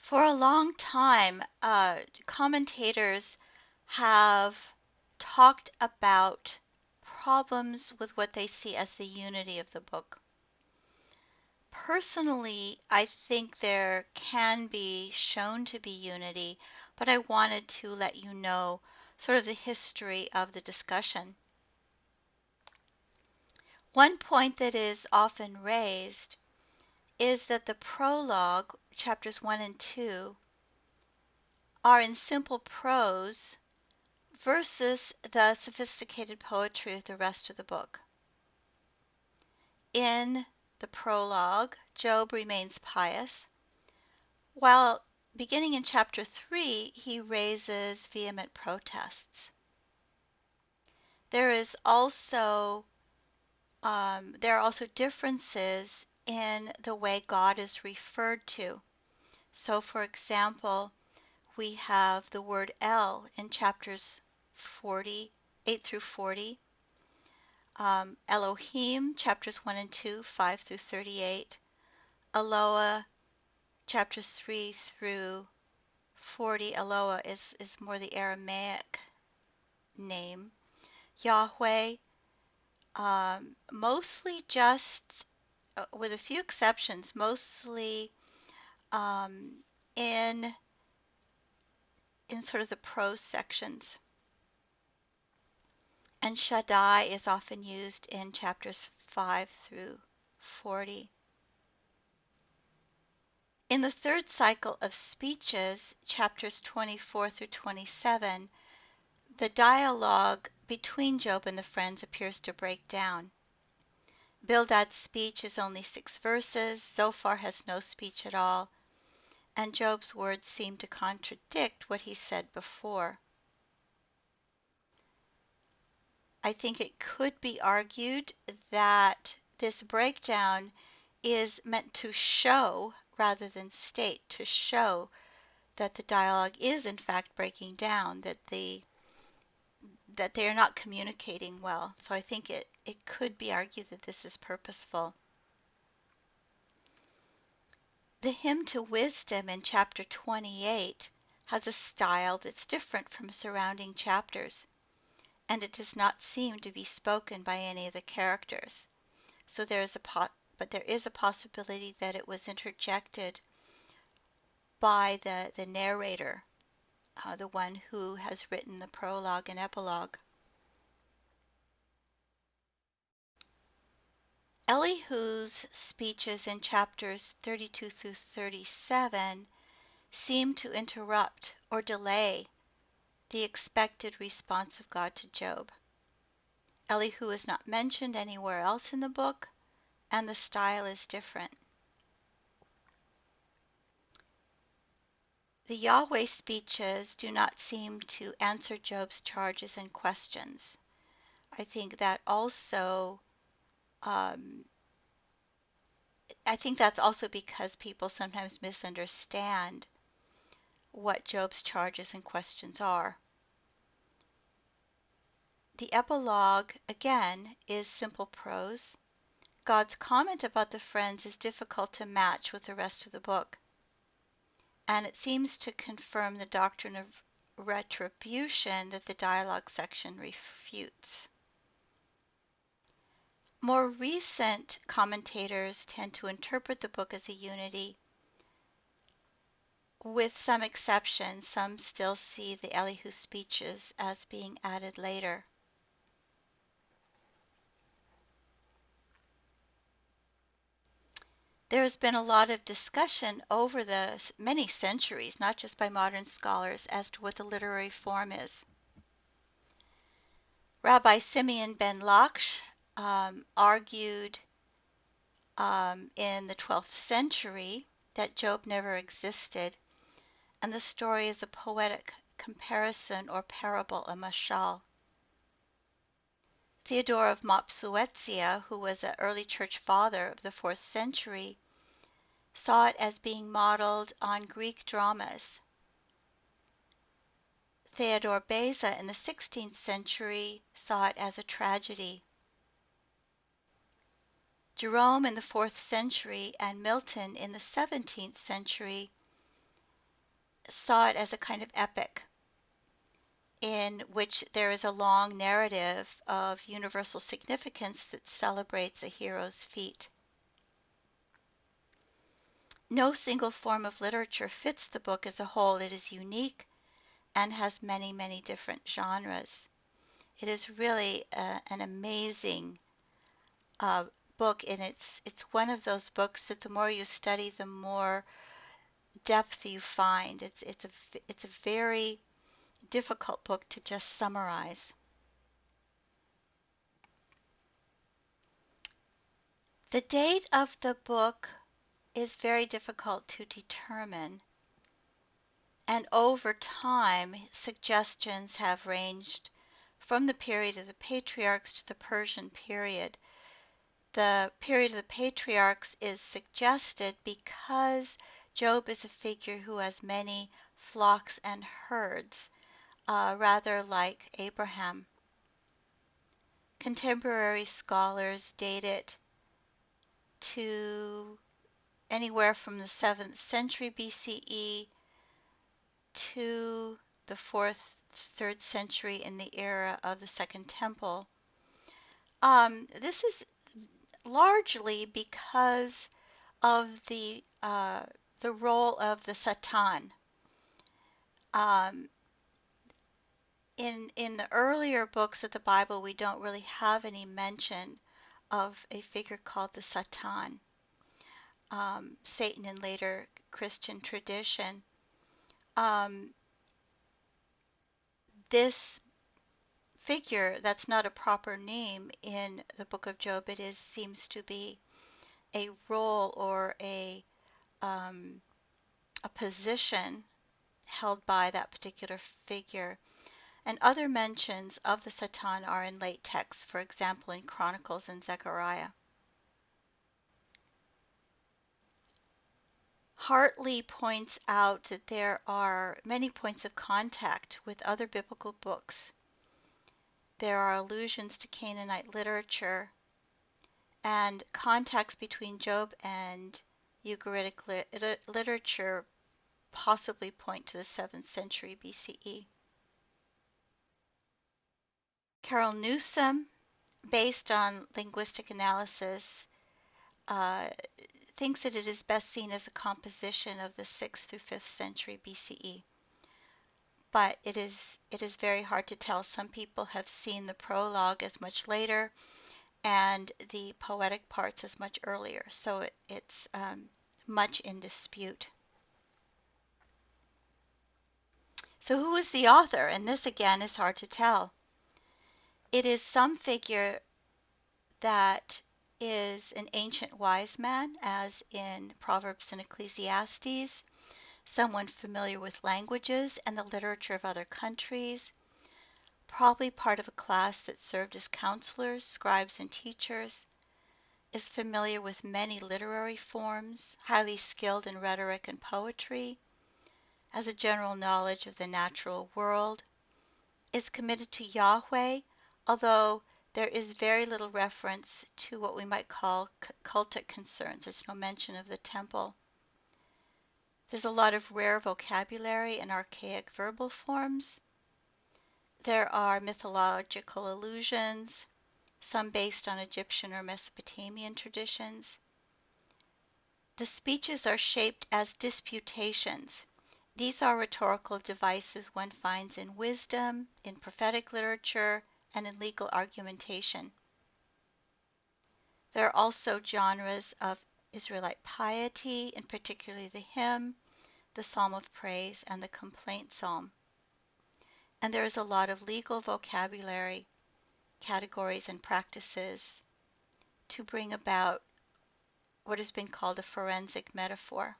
For a long time, commentators have talked about problems with what they see as the unity of the book. Personally, I think there can be shown to be unity, but I wanted to let you know sort of the history of the discussion. One point that is often raised is that the prologue, chapters 1 and 2, are in simple prose versus the sophisticated poetry of the rest of the book. In the prologue, Job remains pious, while beginning in chapter 3, he raises vehement protests. There is also there are also differences in the way God is referred to. So, for example, we have the word El in chapters 8 through 40, Elohim, chapters 1 and 2, 5 through 38, Eloah, chapters 3 through 40. Eloah is more the Aramaic name. Yahweh, mostly just, with a few exceptions, mostly um, in sort of the prose sections. And Shaddai is often used in chapters 5 through 40. In the third cycle of speeches, chapters 24 through 27, the dialogue between Job and the friends appears to break down. Bildad's speech is only 6 verses, Zophar has no speech at all, and Job's words seem to contradict what he said before. I think it could be argued that this breakdown is meant to show, rather than state, to show that the dialogue is in fact breaking down, that they are not communicating well. So I think it could be argued that this is purposeful. The hymn to wisdom in chapter 28 has a style that's different from surrounding chapters, and it does not seem to be spoken by any of the characters. So there is a possibility that it was interjected by the narrator, the one who has written the prologue and epilogue. Elihu's speeches in chapters 32 through 37 seem to interrupt or delay the expected response of God to Job. Elihu is not mentioned anywhere else in the book, and the style is different. The Yahweh speeches do not seem to answer Job's charges and questions. I think that also, I think that's also because people sometimes misunderstand what Job's charges and questions are. The epilogue, again, is simple prose. God's comment about the friends is difficult to match with the rest of the book, and it seems to confirm the doctrine of retribution that the dialogue section refutes. More recent commentators tend to interpret the book as a unity. With some exceptions, some still see the Elihu speeches as being added later. There has been a lot of discussion over the many centuries, not just by modern scholars, as to what the literary form is. Rabbi Simeon ben Laksh argued in the 12th century that Job never existed, and the story is a poetic comparison or parable, a mashal. Theodore of Mopsuestia, who was an early church father of the 4th century, saw it as being modeled on Greek dramas. Theodore Beza in the 16th century saw it as a tragedy. Jerome in the 4th century and Milton in the 17th century saw it as a kind of epic in which there is a long narrative of universal significance that celebrates a hero's feat. No single form of literature fits the book as a whole. It is unique and has many, many different genres. It is really an amazing uh, book, and it's one of those books that the more you study, the more depth you find. It's a very difficult book to just summarize. The date of the book is very difficult to determine, and over time, suggestions have ranged from the period of the patriarchs to the Persian period. The period of the patriarchs is suggested because Job is a figure who has many flocks and herds, rather like Abraham. Contemporary scholars date it to anywhere from the 7th century BCE to the 4th, 3rd century in the era of the Second Temple. This is largely because of the role of the Satan. Um, in the earlier books of the Bible, we don't really have any mention of a figure called the Satan. Satan in later Christian tradition. Um, this figure, that's not a proper name in the book of Job. It is seems to be a role or a position held by that particular figure. And other mentions of the Satan are in late texts, for example, in Chronicles and Zechariah. Hartley points out that there are many points of contact with other biblical books. There are allusions to Canaanite literature, and contacts between Job and Ugaritic literature possibly point to the 7th century BCE. Carol Newsom, based on linguistic analysis, uh, thinks that it is best seen as a composition of the 6th through 5th century BCE. But it is very hard to tell. Some people have seen the prologue as much later and the poetic parts as much earlier, so it's much in dispute. So who is the author? And this again is hard to tell. It is some figure that is an ancient wise man, as in Proverbs and Ecclesiastes, someone familiar with languages and the literature of other countries, probably part of a class that served as counselors, scribes, and teachers, is familiar with many literary forms, highly skilled in rhetoric and poetry, has a general knowledge of the natural world, is committed to Yahweh, although there is very little reference to what we might call cultic concerns. There's no mention of the temple. There's a lot of rare vocabulary and archaic verbal forms. There are mythological allusions, some based on Egyptian or Mesopotamian traditions. The speeches are shaped as disputations. These are rhetorical devices one finds in wisdom, in prophetic literature, and in legal argumentation. There are also genres of Israelite piety, and particularly the hymn, the psalm of praise, and the complaint psalm. And there is a lot of legal vocabulary, categories, and practices to bring about what has been called a forensic metaphor.